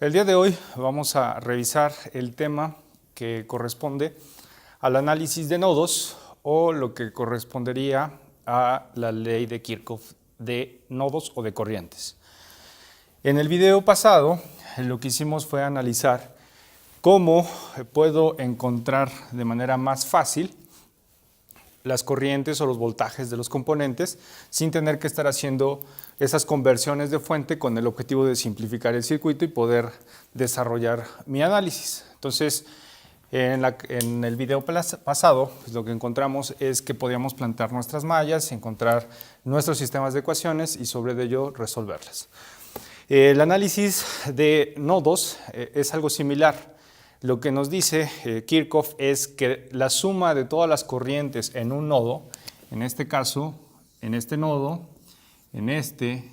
El día de hoy vamos a revisar el tema que corresponde al análisis de nodos o lo que correspondería a la ley de Kirchhoff de nodos o de corrientes. En el video pasado lo que hicimos fue analizar cómo puedo encontrar de manera más fácil las corrientes o los voltajes de los componentes sin tener que estar haciendo esas conversiones de fuente con el objetivo de simplificar el circuito y poder desarrollar mi análisis. Entonces, en el video pasado, pues lo que encontramos es que podíamos plantear nuestras mallas, encontrar nuestros sistemas de ecuaciones y sobre ello resolverlas. El análisis de nodos es algo similar. Lo que nos dice Kirchhoff es que la suma de todas las corrientes en un nodo, en este caso, en este nodo, en este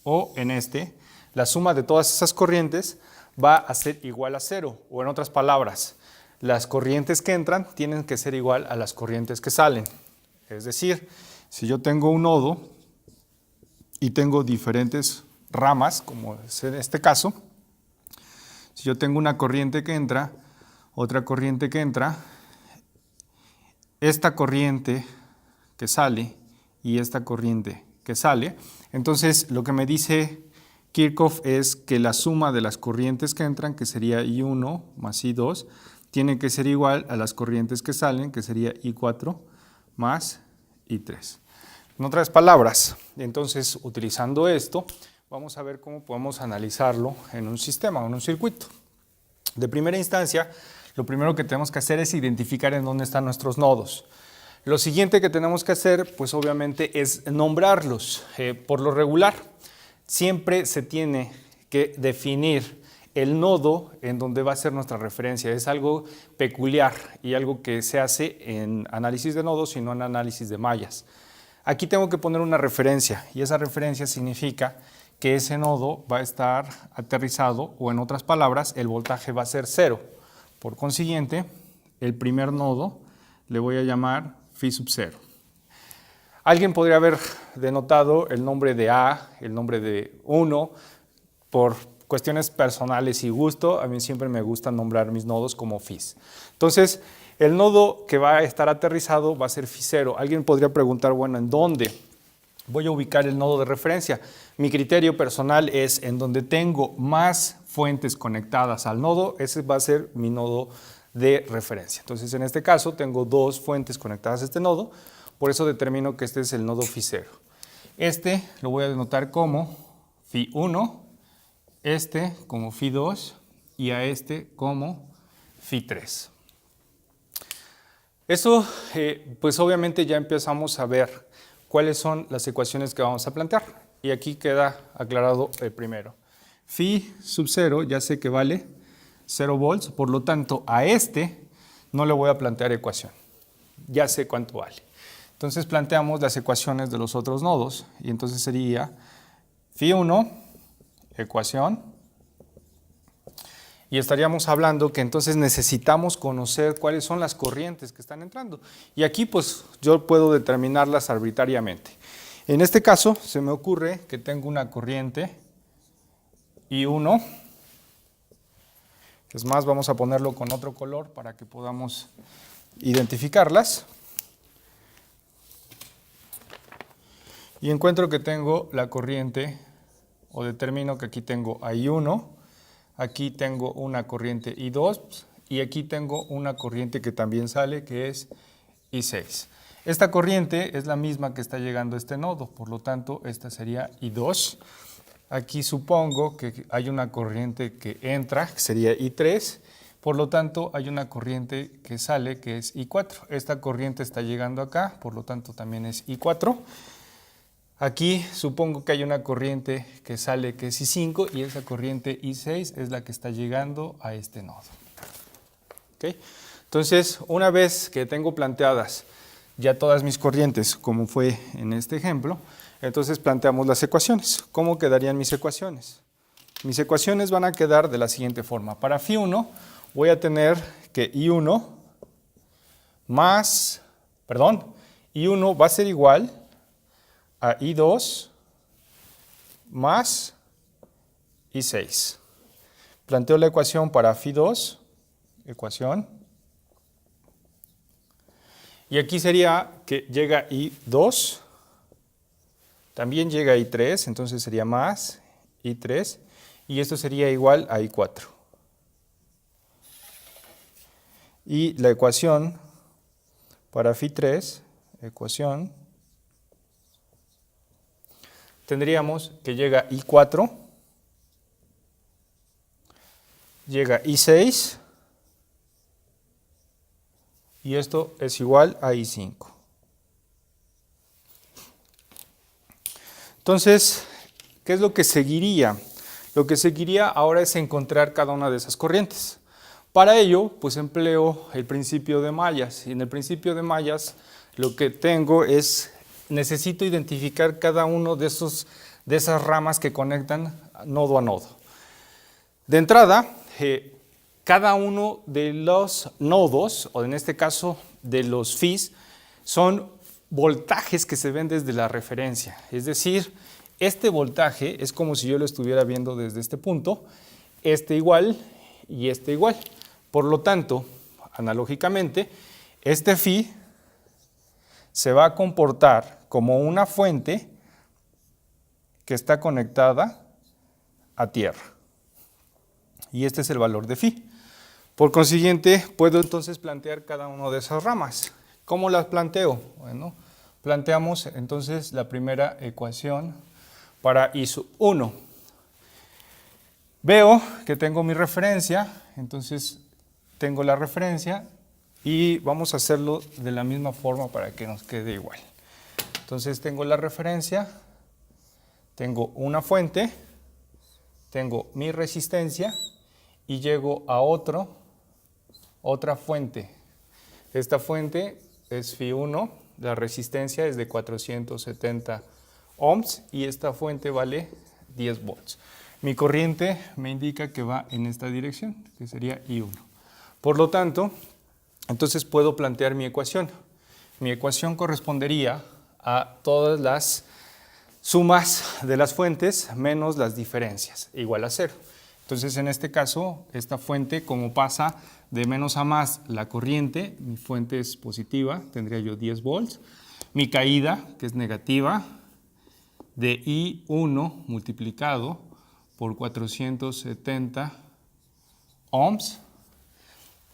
o en este, la suma de todas esas corrientes va a ser igual a cero, o en otras palabras, las corrientes que entran tienen que ser igual a las corrientes que salen. Es decir, si yo tengo un nodo y tengo diferentes ramas, como es en este caso, si yo tengo una corriente que entra, otra corriente que entra, esta corriente que sale y esta corriente que sale, entonces lo que me dice Kirchhoff es que la suma de las corrientes que entran, que sería I1 más I2, tiene que ser igual a las corrientes que salen, que sería I4 más I3. En otras palabras, entonces utilizando esto, vamos a ver cómo podemos analizarlo en un sistema, en un circuito. De primera instancia, lo primero que tenemos que hacer es identificar en dónde están nuestros nodos. Lo siguiente que tenemos que hacer, pues obviamente, es nombrarlos. Por lo regular, siempre se tiene que definir el nodo en donde va a ser nuestra referencia. Es algo peculiar y algo que se hace en análisis de nodos y no en análisis de mallas. Aquí tengo que poner una referencia y esa referencia significa que ese nodo va a estar aterrizado o en otras palabras el voltaje va a ser cero. Por consiguiente, el primer nodo le voy a llamar phi sub 0. Alguien podría haber denotado el nombre de A, el nombre de 1, por cuestiones personales y gusto. A mí siempre me gusta nombrar mis nodos como phis. Entonces, el nodo que va a estar aterrizado va a ser phi 0. Alguien podría preguntar, bueno, ¿en dónde voy a ubicar el nodo de referencia? Mi criterio personal es en donde tengo más fuentes conectadas al nodo, ese va a ser mi nodo de referencia. Entonces, en este caso, tengo dos fuentes conectadas a este nodo, por eso determino que este es el nodo phi 0. Este lo voy a denotar como phi 1, este como phi 2 y a este como phi 3. Eso, pues obviamente ya empezamos a ver cuáles son las ecuaciones que vamos a plantear. Y aquí queda aclarado el primero. Phi sub 0 ya sé que vale 0 volts, por lo tanto a este no le voy a plantear ecuación. Ya sé cuánto vale. Entonces planteamos las ecuaciones de los otros nodos y entonces sería phi 1, ecuación, y estaríamos hablando que entonces necesitamos conocer cuáles son las corrientes que están entrando. Y aquí pues yo puedo determinarlas arbitrariamente. En este caso se me ocurre que tengo una corriente I1, es más, vamos a ponerlo con otro color para que podamos identificarlas. Y encuentro que tengo la corriente, o determino que aquí tengo a I1, aquí tengo una corriente I2 y aquí tengo una corriente que también sale, que es I6. Esta corriente es la misma que está llegando a este nodo, por lo tanto, esta sería I2. Aquí supongo que hay una corriente que entra, que sería I3, por lo tanto, hay una corriente que sale, que es I4. Esta corriente está llegando acá, por lo tanto, también es I4. Aquí supongo que hay una corriente que sale, que es I5, y esa corriente I6 es la que está llegando a este nodo. ¿Okay? Entonces, una vez que tengo planteadas ya todas mis corrientes, como fue en este ejemplo, entonces planteamos las ecuaciones. ¿Cómo quedarían mis ecuaciones? Mis ecuaciones van a quedar de la siguiente forma. Para phi 1 voy a tener que I1 I1 va a ser igual a I2 más y 6. Planteo la ecuación para Φ2, ecuación. Y aquí sería que llega I2, también llega I3, entonces sería más I3, y esto sería igual a I4. Y la ecuación para Φ3, ecuación, tendríamos que llega I4, llega I6, y esto es igual a I5. Entonces, ¿qué es lo que seguiría? Lo que seguiría ahora es encontrar cada una de esas corrientes. Para ello, pues empleo el principio de mallas. Y en el principio de mallas, lo que tengo es, necesito identificar cada uno de esas ramas que conectan nodo a nodo. De entrada, cada uno de los nodos, o en este caso de los Φs, son voltajes que se ven desde la referencia. Es decir, este voltaje es como si yo lo estuviera viendo desde este punto, este igual y este igual. Por lo tanto, analógicamente, este Φ se va a comportar como una fuente que está conectada a tierra. Y este es el valor de Φ. Por consiguiente, puedo entonces plantear cada una de esas ramas. ¿Cómo las planteo? Bueno, planteamos entonces la primera ecuación para I1. Veo que tengo mi referencia, entonces tengo la referencia y vamos a hacerlo de la misma forma para que nos quede igual. Entonces tengo la referencia, tengo una fuente, tengo mi resistencia y llego a otra fuente. Esta fuente es Φ1, la resistencia es de 470 ohms y esta fuente vale 10 volts. Mi corriente me indica que va en esta dirección, que sería I1. Por lo tanto, entonces puedo plantear mi ecuación. Mi ecuación correspondería a todas las sumas de las fuentes menos las diferencias, igual a 0. Entonces, en este caso, esta fuente, como pasa de menos a más la corriente, mi fuente es positiva, tendría yo 10 volts. Mi caída, que es negativa, de I1 multiplicado por 470 ohms.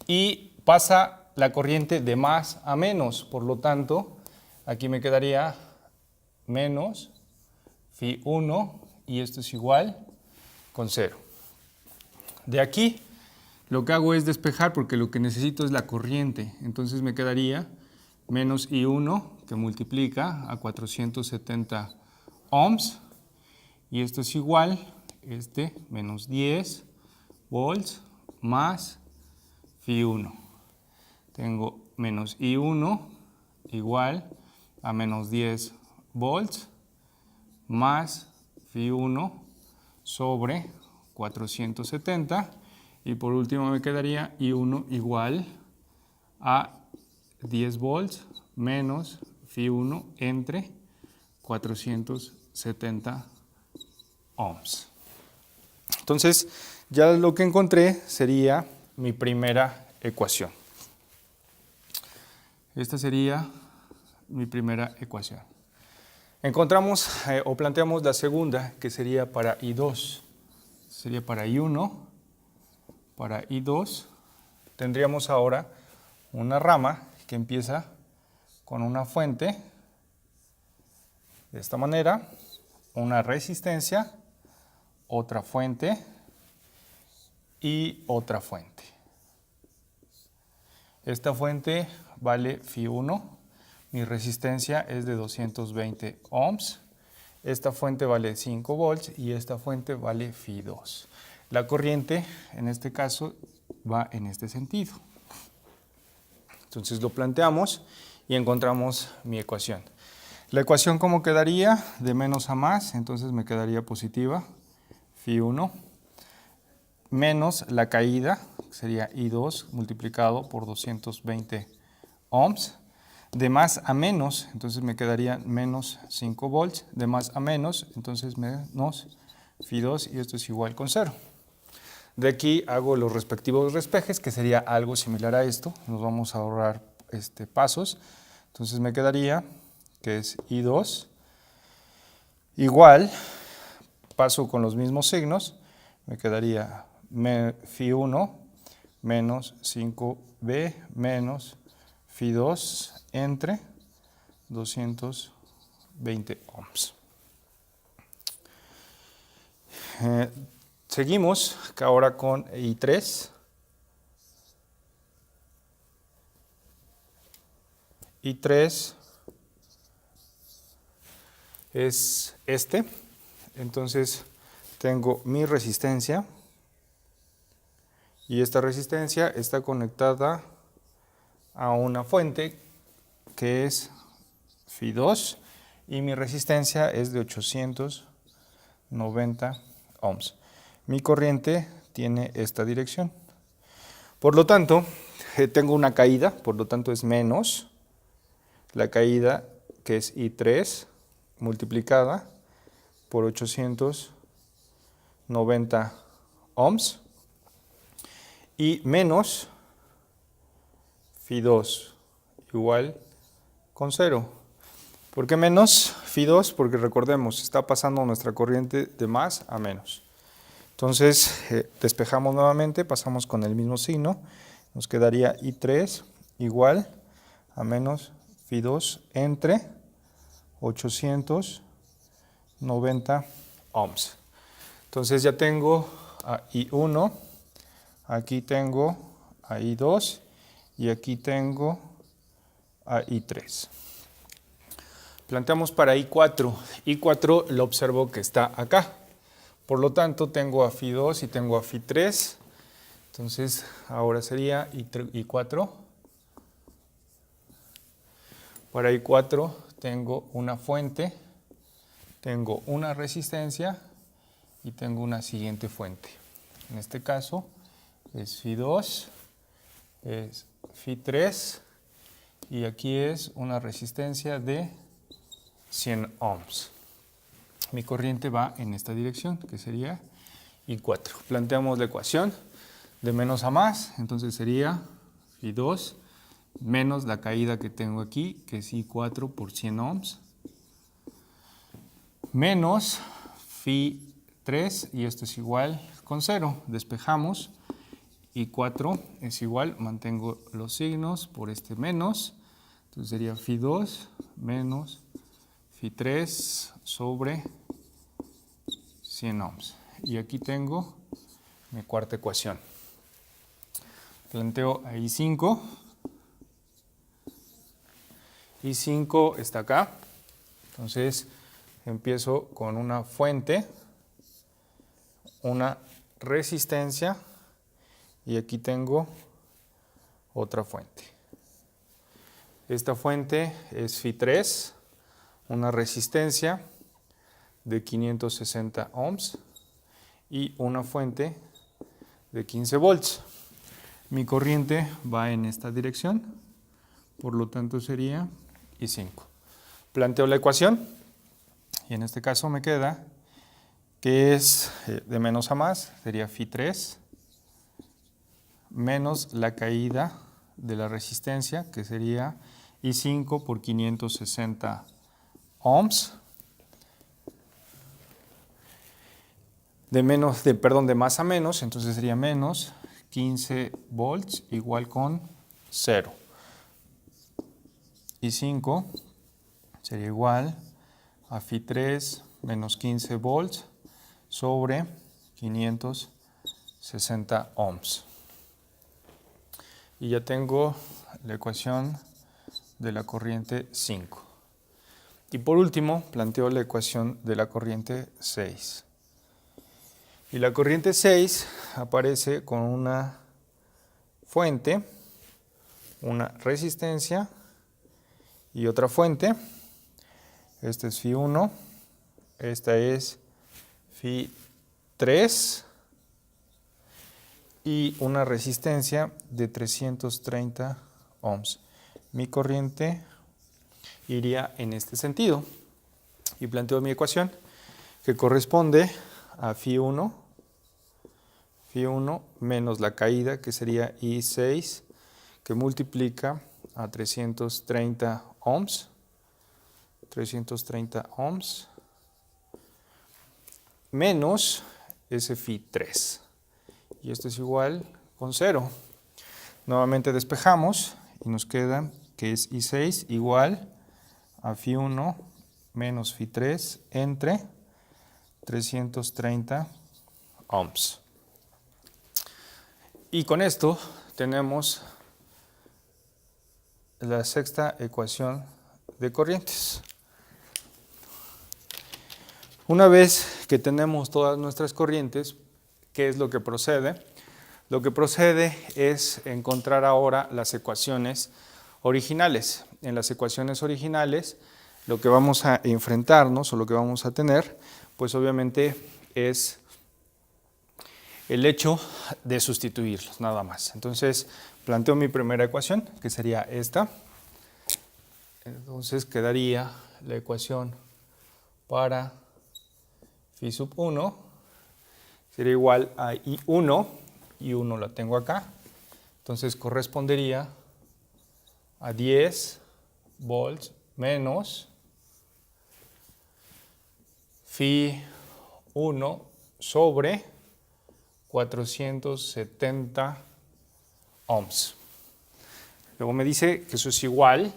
Y pasa la corriente de más a menos, por lo tanto, aquí me quedaría menos Φ1 y esto es igual con 0. De aquí lo que hago es despejar porque lo que necesito es la corriente, entonces me quedaría menos I1 que multiplica a 470 ohms y esto es igual, menos 10 volts más Φ1. Tengo menos I1 igual a menos 10 volts más Φ1 sobre 470 y por último me quedaría I1 igual a 10 volts menos Φ1 entre 470 ohms. Entonces ya lo que encontré sería mi primera ecuación. Esta sería mi primera ecuación. Encontramos o planteamos la segunda, que sería para I2. Sería para I1, para I2. Tendríamos ahora una rama que empieza con una fuente, de esta manera, una resistencia, otra fuente y otra fuente. Esta fuente vale Φ1, mi resistencia es de 220 ohms, esta fuente vale 5 volts y esta fuente vale Φ2. La corriente, en este caso, va en este sentido. Entonces lo planteamos y encontramos mi ecuación. La ecuación, ¿cómo quedaría? De menos a más, entonces me quedaría positiva, Φ1, menos la caída, sería I2 multiplicado por 220 ohms, de más a menos, entonces me quedaría menos 5 volts, de más a menos, entonces menos Φ2 y esto es igual con 0. De aquí hago los respectivos despejes, que sería algo similar a esto. Nos vamos a ahorrar pasos. Entonces me quedaría que es I2 igual, paso con los mismos signos, me quedaría Φ1 menos 5B menos Φ2 entre 220 ohms. Seguimos ahora con I3. I3 es entonces tengo mi resistencia y esta resistencia está conectada a una fuente que es Φ2 y mi resistencia es de 890 ohms. Mi corriente tiene esta dirección. Por lo tanto, tengo una caída, por lo tanto es menos la caída que es I3 multiplicada por 890 ohms y menos Φ2 igual con 0. ¿Por qué menos Φ2? Porque recordemos, está pasando nuestra corriente de más a menos. Entonces, despejamos nuevamente, pasamos con el mismo signo, nos quedaría I3 igual a menos Φ2 entre 890 ohms. Entonces ya tengo a I1, aquí tengo a I2 y aquí tengo a I3. Planteamos para I4. I4 lo observo que está acá. Por lo tanto, tengo a Φ2 y tengo a Φ3. Entonces, ahora sería I4. Para I4 tengo una fuente, tengo una resistencia y tengo una siguiente fuente. En este caso es Φ2, es Φ3 y aquí es una resistencia de 100 ohms. Mi corriente va en esta dirección, que sería I4. Planteamos la ecuación de menos a más, entonces sería Φ2 menos la caída que tengo aquí, que es I4 por 100 ohms, menos Φ3, y esto es igual con 0. Despejamos, I4 es igual, mantengo los signos por este menos, entonces sería Φ2 menos Φ3 sobre 100 ohms. Y aquí tengo mi cuarta ecuación. Planteo a I5. I5 está acá. Entonces empiezo con una fuente, una resistencia y aquí tengo otra fuente. Esta fuente es Φ3, una resistencia de 560 ohms y una fuente de 15 volts. Mi corriente va en esta dirección, por lo tanto sería I5. Planteo la ecuación y en este caso me queda que es de menos a más, sería Φ3 menos la caída de la resistencia, que sería I5 por 560 ohms, de más a menos, entonces sería menos 15 volts igual con 0. I5 sería igual a Φ3 menos 15 volts sobre 560 ohms. Y ya tengo la ecuación de la corriente 5. Y por último, planteo la ecuación de la corriente 6. Y la corriente 6 aparece con una fuente, una resistencia y otra fuente. Este es Φ1, esta es Φ3 y una resistencia de 330 ohms. Mi corriente iría en este sentido y planteo mi ecuación que corresponde a Φ1 menos la caída, que sería I6, que multiplica a 330 ohms, menos ese Φ3. Y esto es igual con 0. Nuevamente despejamos y nos queda que es I6 igual a Φ1 menos Φ3 entre 330 ohms. Y con esto tenemos la sexta ecuación de corrientes. Una vez que tenemos todas nuestras corrientes, ¿qué es lo que procede? Lo que procede es encontrar ahora las ecuaciones originales. En las ecuaciones originales, lo que vamos a enfrentarnos o lo que vamos a tener, pues obviamente es el hecho de sustituirlos, nada más. Entonces, planteo mi primera ecuación, que sería esta. Entonces, quedaría la ecuación para Φ sub 1 sería igual a I1, I1 la tengo acá, entonces correspondería a 10 volts menos Φ1 sobre 470 ohms. Luego me dice que eso es igual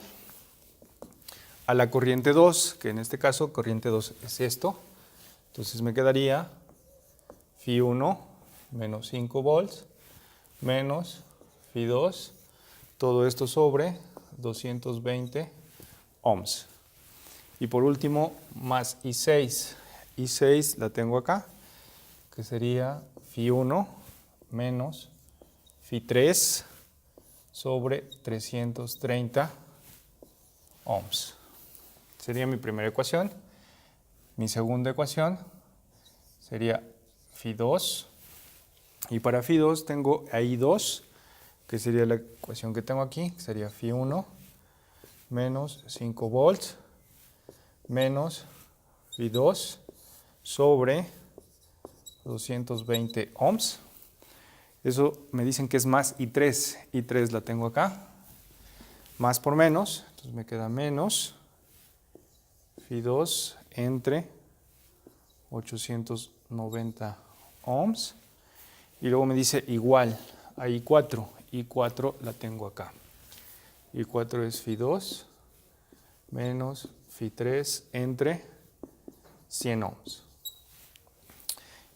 a la corriente 2, que en este caso corriente 2 es esto. Entonces me quedaría Φ1 menos 5 volts menos Φ2, todo esto sobre 220 ohms. Y por último, más I6. I6 la tengo acá, que sería Φ1 menos Φ3 sobre 330 ohms. Sería mi primera ecuación. Mi segunda ecuación sería Φ2. Y para Φ2 tengo ahí 2, que sería la ecuación que tengo aquí, que sería Φ1 menos 5 volts menos Φ2 sobre 220 ohms. Eso me dicen que es más I3. I3 la tengo acá. Más por menos, entonces me queda menos Φ2 entre 890 ohms. Y luego me dice igual a I4. I4 la tengo acá. I4 es Φ2 menos Φ3 entre 100 ohms.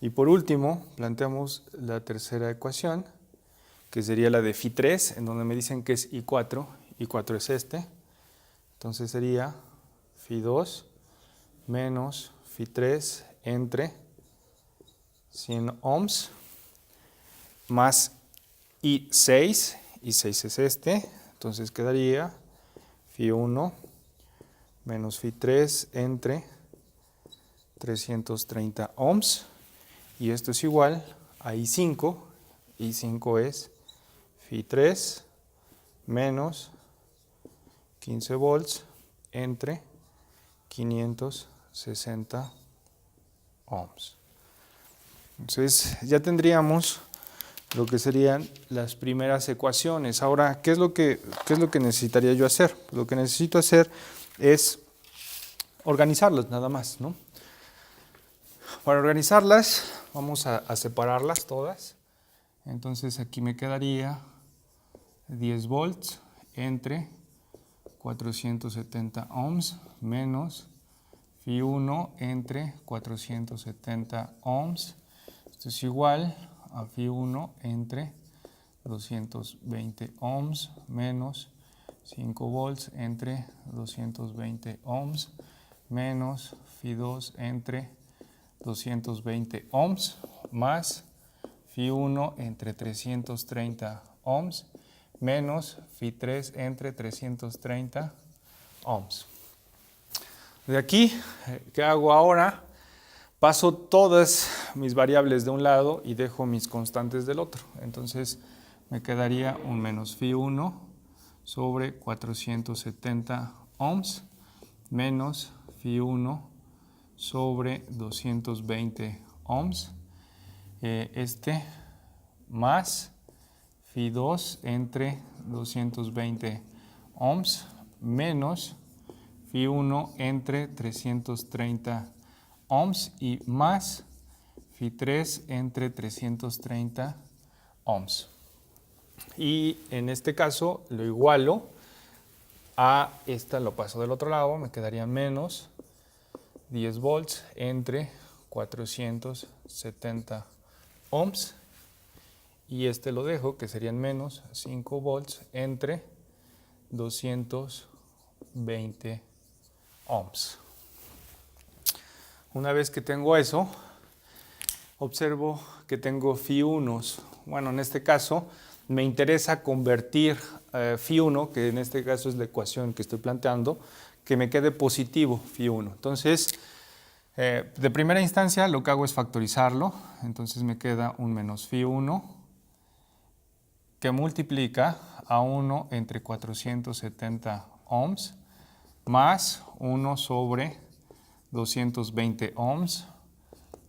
Y por último, planteamos la tercera ecuación, que sería la de Φ3, en donde me dicen que es I4. I4 es este. Entonces sería Φ2 menos Φ3 entre 100 ohms más I6. I6 es este. Entonces quedaría Φ1 menos Φ3 entre 330 ohms. Y esto es igual a I5. I5 es Φ3 menos 15 volts entre 560 ohms. Entonces ya tendríamos lo que serían las primeras ecuaciones. Ahora, ¿qué es lo que necesitaría yo hacer? Lo que necesito hacer es organizarlas nada más, ¿no? Para organizarlas vamos a separarlas todas. Entonces aquí me quedaría 10 volts entre 470 ohms menos Φ1 entre 470 ohms. Esto es igual a Φ1 entre 220 ohms menos 5 volts entre 220 ohms menos Φ2 entre 220 ohms más Φ1 entre 330 ohms menos Φ3 entre 330 ohms. De aquí, ¿qué hago ahora? Paso todas mis variables de un lado y dejo mis constantes del otro. Entonces me quedaría un menos Φ1 sobre 470 ohms menos Φ1 sobre 220 ohms, este más phi 2 entre 220 ohms menos phi 1 entre 330 ohms y más phi 3 entre 330 ohms. Y en este caso lo igualo a esta, lo paso del otro lado, me quedaría menos 10 volts entre 470 ohms. Y este lo dejo, que serían menos 5 volts entre 220 ohms. Una vez que tengo eso, observo que tengo phi 1. Bueno, en este caso me interesa convertir phi 1, que en este caso es la ecuación que estoy planteando, que me quede positivo phi 1. Entonces, de primera instancia lo que hago es factorizarlo. Entonces me queda un menos phi 1 que multiplica a 1 entre 470 ohms más 1 sobre 220 ohms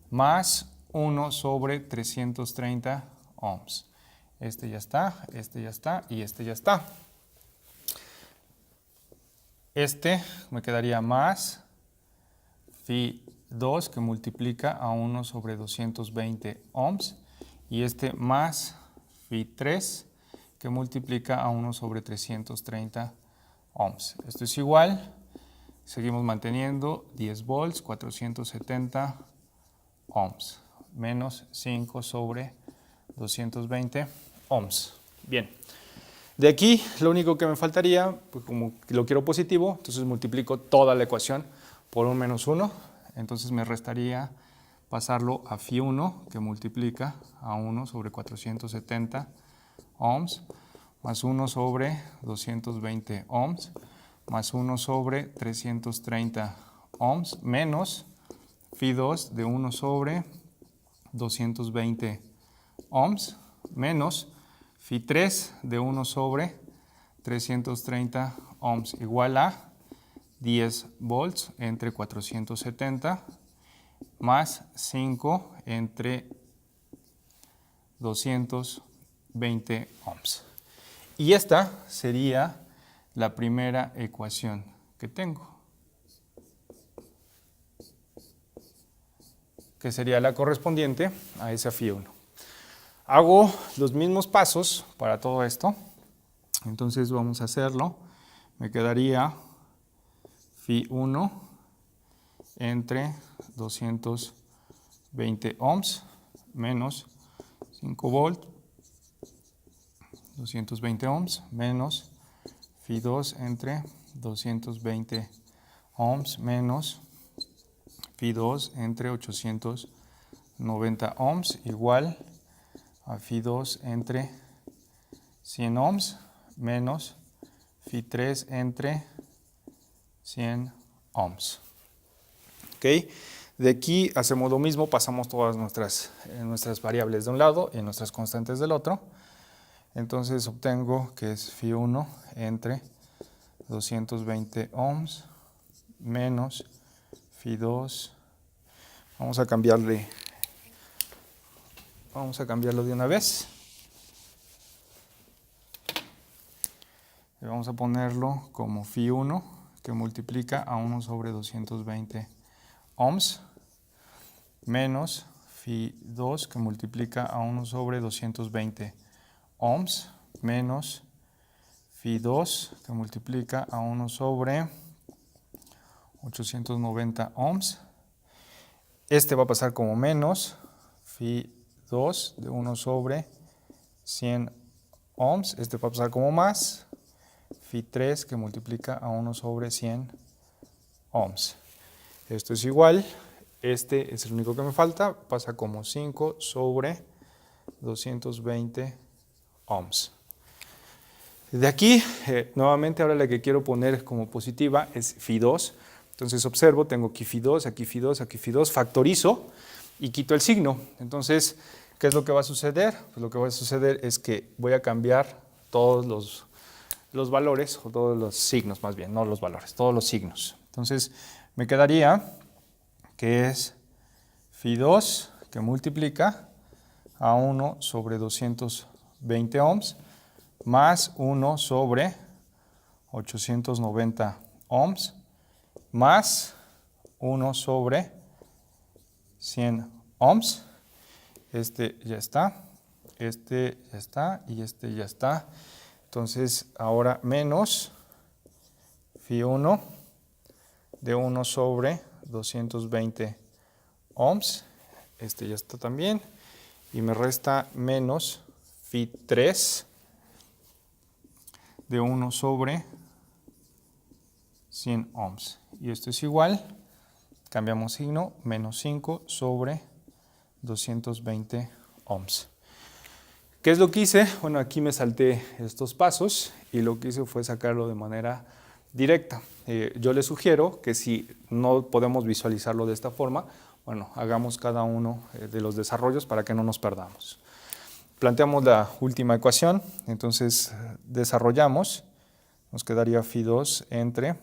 más 1 sobre 330 ohms. Este ya está y este ya está. Este me quedaría más phi 2 que multiplica a 1 sobre 220 ohms y este más phi 3 que multiplica a 1 sobre 330 ohms. Esto es igual, seguimos manteniendo 10 volts, 470 ohms, menos 5 sobre 220 ohms. Bien, de aquí lo único que me faltaría, pues como lo quiero positivo, entonces multiplico toda la ecuación por un menos 1, entonces me restaría pasarlo a phi 1 que multiplica a 1 sobre 470 ohms más 1 sobre 220 ohms más 1 sobre 330 ohms menos phi 2 de 1 sobre 220 ohms menos phi 3 de 1 sobre 330 ohms igual a 10 volts entre 470 más 5 entre 220 ohms. Y esta sería la primera ecuación que tengo, que sería la correspondiente a esa phi 1. Hago los mismos pasos para todo esto, entonces vamos a hacerlo. Me quedaría phi 1 entre 220 ohms menos 5 volts, 220 ohms menos phi 2 entre 220 ohms menos phi 2 entre 890 ohms igual a phi 2 entre 100 ohms menos phi 3 entre 100 ohms. ¿Okay? De aquí hacemos lo mismo, pasamos todas nuestras variables de un lado y nuestras constantes del otro. Entonces obtengo que es phi 1 entre 220 ohms menos phi 2. Vamos a cambiarlo de una vez. Y vamos a ponerlo como phi 1 que multiplica a 1 sobre 220 ohms menos phi 2 que multiplica a 1 sobre 220 ohms menos phi 2 que multiplica a 1 sobre 890 ohms. Este va a pasar como menos phi 2 de 1 sobre 100 ohms. Este va a pasar como más phi 3 que multiplica a 1 sobre 100 ohms. Esto es igual, este es el único que me falta, pasa como 5 sobre 220 ohms. De aquí, nuevamente ahora la que quiero poner como positiva es phi 2. Entonces observo, tengo aquí phi 2, aquí phi 2, aquí phi 2, factorizo y quito el signo. Entonces, ¿qué es lo que va a suceder? Pues lo que va a suceder es que voy a cambiar todos los valores, o todos los signos más bien, no los valores, todos los signos. Entonces, me quedaría que es phi 2 que multiplica a 1 sobre 220 ohms más 1 sobre 890 ohms más 1 sobre 100 ohms. Este ya está, este ya está y este ya está. Entonces ahora menos Φ1 de 1 sobre 220 ohms. Este ya está también. Y me resta menos Φ3 de 1 sobre 100 ohms. Y esto es igual, cambiamos signo, menos 5 sobre 220 ohms. ¿Qué es lo que hice? Bueno, aquí me salté estos pasos y lo que hice fue sacarlo de manera directa. Yo les sugiero que si no podemos visualizarlo de esta forma, bueno, hagamos cada uno de los desarrollos para que no nos perdamos. Planteamos la última ecuación, entonces desarrollamos, nos quedaría Φ2 entre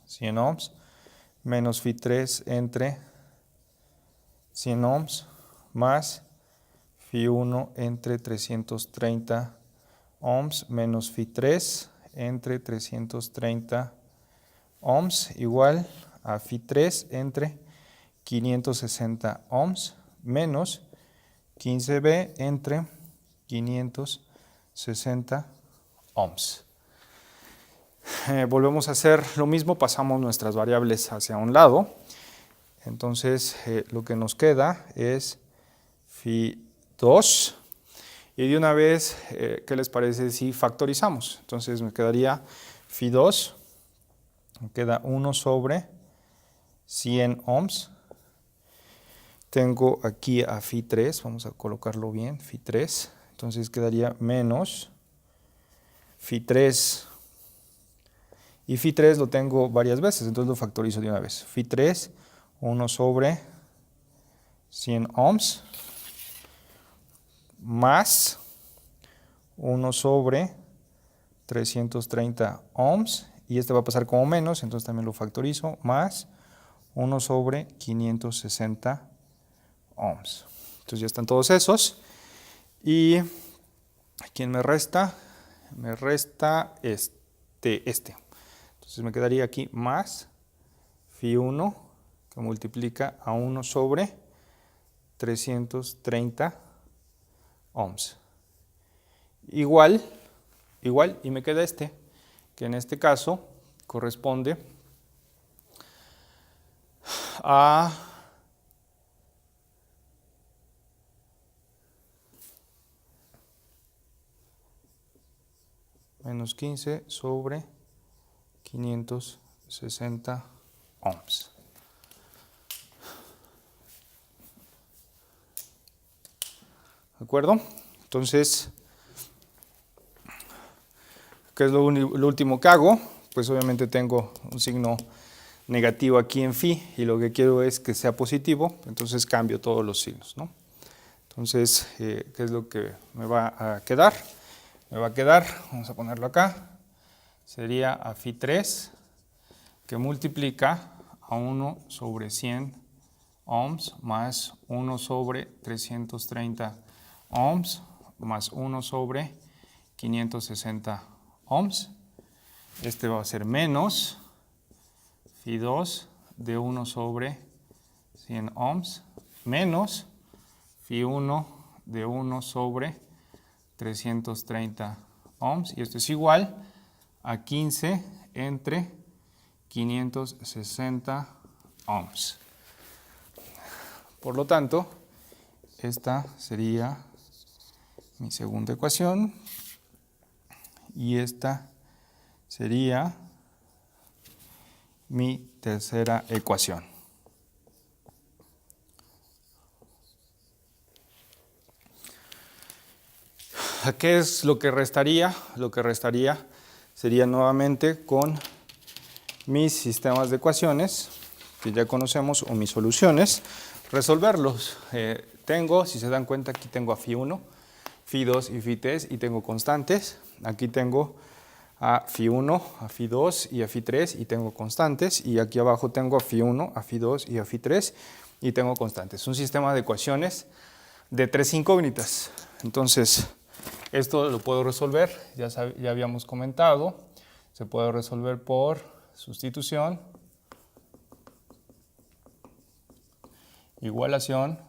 100 ohms menos Φ3 entre 100 ohms más Φ1 entre 330 ohms menos Φ3 entre 330 ohms igual a Φ3 entre 560 ohms menos 15B entre 560 ohms. Volvemos a hacer lo mismo, pasamos nuestras variables hacia un lado. Entonces lo que nos queda es Φ2. Y de una vez, ¿qué les parece si factorizamos? Entonces me quedaría Φ2, me queda 1 sobre 100 ohms. Tengo aquí a Φ3, vamos a colocarlo bien, Φ3. Entonces quedaría menos Φ3. Y Φ3 lo tengo varias veces, entonces lo factorizo de una vez. Φ3, 1 sobre 100 ohms, más 1 sobre 330 ohms, y este va a pasar como menos, entonces también lo factorizo, más 1 sobre 560 ohms. Entonces ya están todos esos. Y ¿quién me resta? Me resta este. Entonces me quedaría aquí más Φ1 que multiplica a 1 sobre 330 ohms. Igual, y me queda este, que en este caso corresponde a menos 15 sobre 560 ohms. ¿De acuerdo? Entonces, ¿qué es lo último que hago? Pues obviamente tengo un signo negativo aquí en Φ y lo que quiero es que sea positivo, entonces cambio todos los signos, ¿no? Entonces, ¿qué es lo que me va a quedar? Me va a quedar, vamos a ponerlo acá, sería a Φ3 que multiplica a 1 sobre 100 ohms más 1 sobre 330 ohms más 1 sobre 560 ohms. Este va a ser menos Φ2 de 1 sobre 100 ohms menos Φ1 de 1 sobre 330 ohms, y esto es igual a 15 entre 560 ohms. Por lo tanto, esta sería mi segunda ecuación y esta sería mi tercera ecuación. ¿Qué es lo que restaría? Lo que restaría sería nuevamente con mis sistemas de ecuaciones que ya conocemos o mis soluciones, resolverlos. Tengo, si se dan cuenta, aquí tengo a Φ1, Φ2 y Φ3 y tengo constantes. Aquí tengo a Φ1, a Φ2 y a Φ3 y tengo constantes. Y aquí abajo tengo a Φ1, a Φ2 y a Φ3 y tengo constantes. Un sistema de ecuaciones de 3 incógnitas. Entonces, esto lo puedo resolver, ya habíamos comentado, se puede resolver por sustitución, igualación,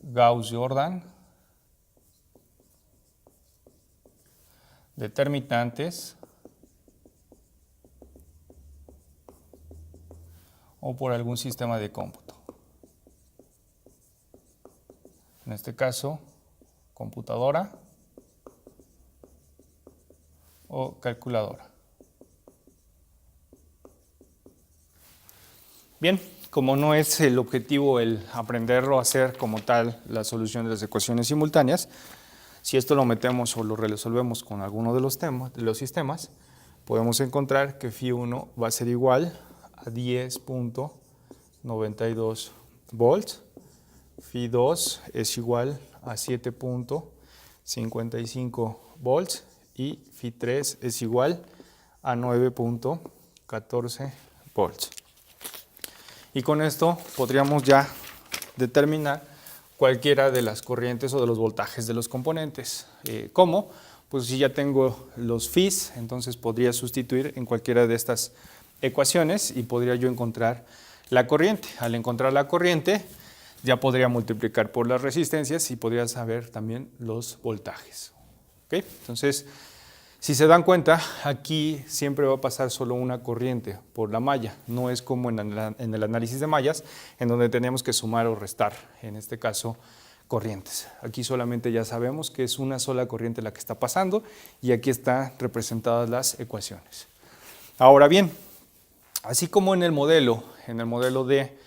Gauss-Jordan, determinantes, o por algún sistema de cómputo. En este caso, computadora o calculadora. Bien, como no es el objetivo el aprenderlo a hacer como tal la solución de las ecuaciones simultáneas, si esto lo metemos o lo resolvemos con alguno de los sistemas, podemos encontrar que Φ1 va a ser igual a 10.92 volts, Φ2 es igual a 7.55 volts y Φ3 es igual a 9.14 volts. Y con esto podríamos ya determinar cualquiera de las corrientes o de los voltajes de los componentes. ¿Cómo? Pues si ya tengo los Φs, entonces podría sustituir en cualquiera de estas ecuaciones y podría yo encontrar la corriente. Al encontrar la corriente, ya podría multiplicar por las resistencias y podría saber también los voltajes. ¿Okay? Entonces, si se dan cuenta, aquí siempre va a pasar solo una corriente por la malla. No es como en el análisis de mallas, en donde tenemos que sumar o restar, en este caso, corrientes. Aquí solamente ya sabemos que es una sola corriente la que está pasando y aquí están representadas las ecuaciones. Ahora bien, así como en el modelo de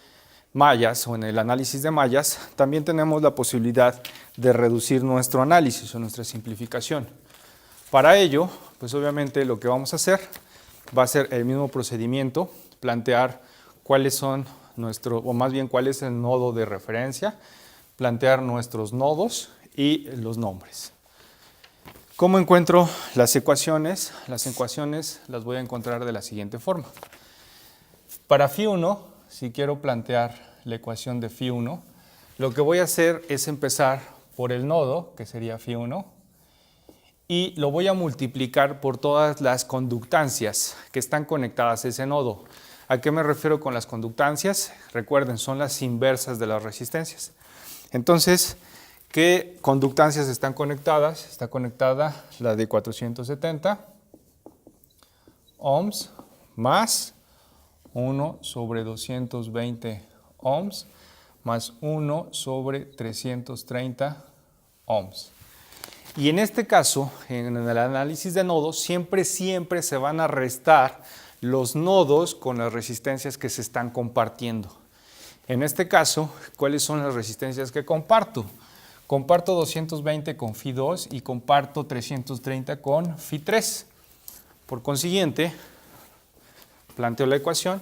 mallas o en el análisis de mallas, también tenemos la posibilidad de reducir nuestro análisis o nuestra simplificación. Para ello, pues obviamente lo que vamos a hacer va a ser el mismo procedimiento, plantear cuáles son cuál es el nodo de referencia, plantear nuestros nodos y los nombres. ¿Cómo encuentro las ecuaciones? Las ecuaciones las voy a encontrar de la siguiente forma. Para Φ1, si quiero plantear la ecuación de Φ1, lo que voy a hacer es empezar por el nodo, que sería Φ1, y lo voy a multiplicar por todas las conductancias que están conectadas a ese nodo. ¿A qué me refiero con las conductancias? Recuerden, son las inversas de las resistencias. Entonces, ¿qué conductancias están conectadas? Está conectada la de 470 ohms más 1 sobre 220 ohms más 1 sobre 330 ohms. Y en este caso, en el análisis de nodos, siempre se van a restar los nodos con las resistencias que se están compartiendo. En este caso, ¿cuáles son las resistencias que comparto? Comparto 220 con Φ2 y comparto 330 con Φ3. Por consiguiente, planteo la ecuación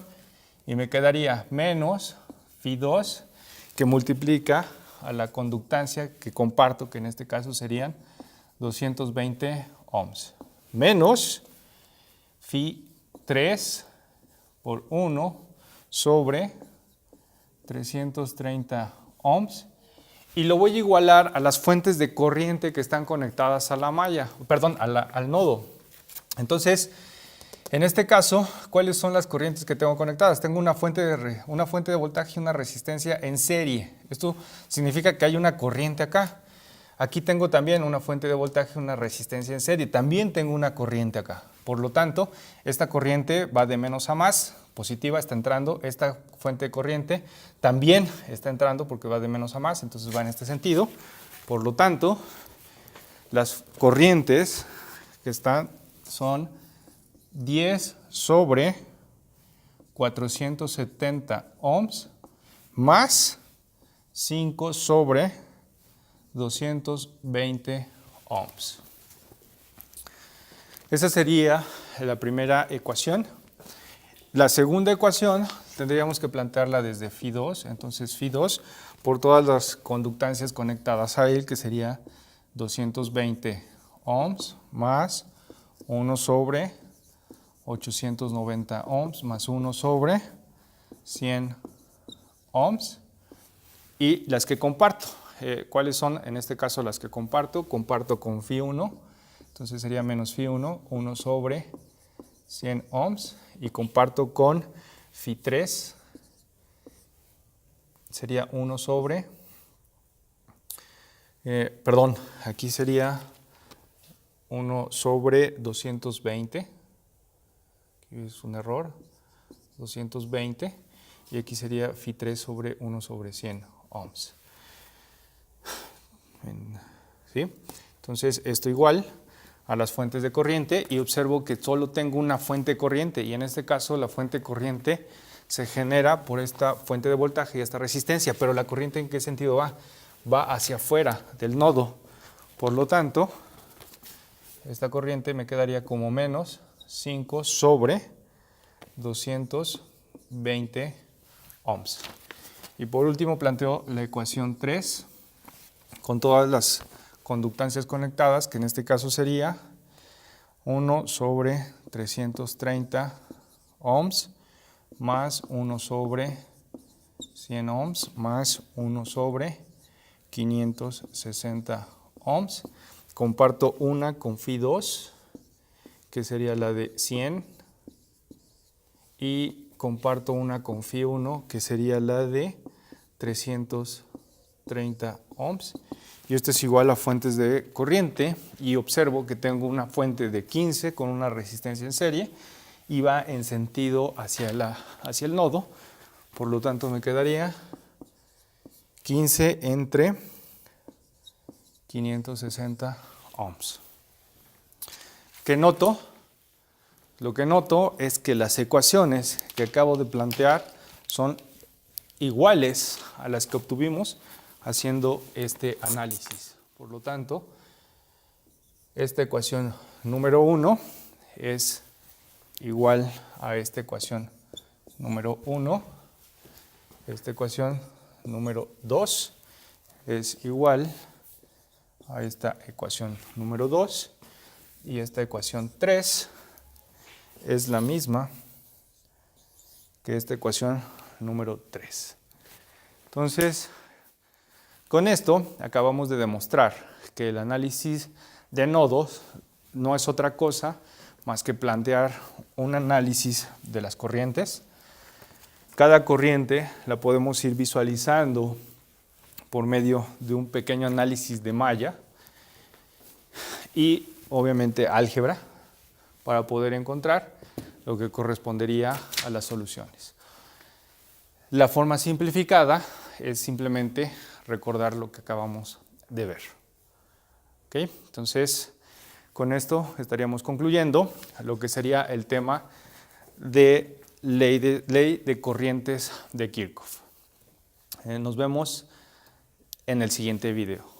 y me quedaría menos Φ2 que multiplica a la conductancia que comparto, que en este caso serían 220 ohms, menos Φ3 por 1 sobre 330 ohms, y lo voy a igualar a las fuentes de corriente que están conectadas a la malla, al nodo. Entonces, en este caso, ¿cuáles son las corrientes que tengo conectadas? Tengo una fuente de voltaje y una resistencia en serie. Esto significa que hay una corriente acá. Aquí tengo también una fuente de voltaje y una resistencia en serie. También tengo una corriente acá. Por lo tanto, esta corriente va de menos a más. Positiva está entrando. Esta fuente de corriente también está entrando porque va de menos a más. Entonces va en este sentido. Por lo tanto, las corrientes que están son 10 sobre 470 ohms más 5 sobre 220 ohms. Esa sería la primera ecuación. La segunda ecuación tendríamos que plantearla desde Φ2. Entonces Φ2 por todas las conductancias conectadas a él, que sería 220 ohms más 1 sobre 890 ohms más 1 sobre 100 ohms. Y las que comparto, ¿cuáles son en este caso las que comparto? Comparto con Φ1, entonces sería menos Φ1, 1 sobre 100 ohms, y comparto con Φ3, sería 1 sobre, perdón, aquí sería 1 sobre 220, aquí es un error, 220, y aquí sería Φ3 sobre 1 sobre 100 ohms. ¿Sí? Entonces, esto igual a las fuentes de corriente, y observo que solo tengo una fuente corriente, y en este caso la fuente corriente se genera por esta fuente de voltaje y esta resistencia, pero la corriente ¿en qué sentido va? Va hacia afuera del nodo. Por lo tanto, esta corriente me quedaría como menos 5 sobre 220 ohms. Y por último planteo la ecuación 3 con todas las conductancias conectadas, que en este caso sería 1 sobre 330 ohms más 1 sobre 100 ohms más 1 sobre 560 ohms. Comparto una con Φ2, que sería la de 100, y comparto una con Φ1, que sería la de 330 ohms. Y esto es igual a fuentes de corriente, y observo que tengo una fuente de 15 con una resistencia en serie y va en sentido hacia el nodo. Por lo tanto me quedaría 15 entre 560 ohms. ¿Qué noto? Lo que noto es que las ecuaciones que acabo de plantear son iguales a las que obtuvimos haciendo este análisis. Por lo tanto, esta ecuación número 1 es igual a esta ecuación número 1. Esta ecuación número 2 es igual a esta ecuación número 2. Y esta ecuación 3 es la misma que esta ecuación número 3. Entonces, con esto acabamos de demostrar que el análisis de nodos no es otra cosa más que plantear un análisis de las corrientes. Cada corriente la podemos ir visualizando por medio de un pequeño análisis de malla y obviamente álgebra para poder encontrar lo que correspondería a las soluciones. La forma simplificada es simplemente recordar lo que acabamos de ver. ¿Ok? Entonces, con esto estaríamos concluyendo lo que sería el tema de ley de corrientes de Kirchhoff. Nos vemos en el siguiente video.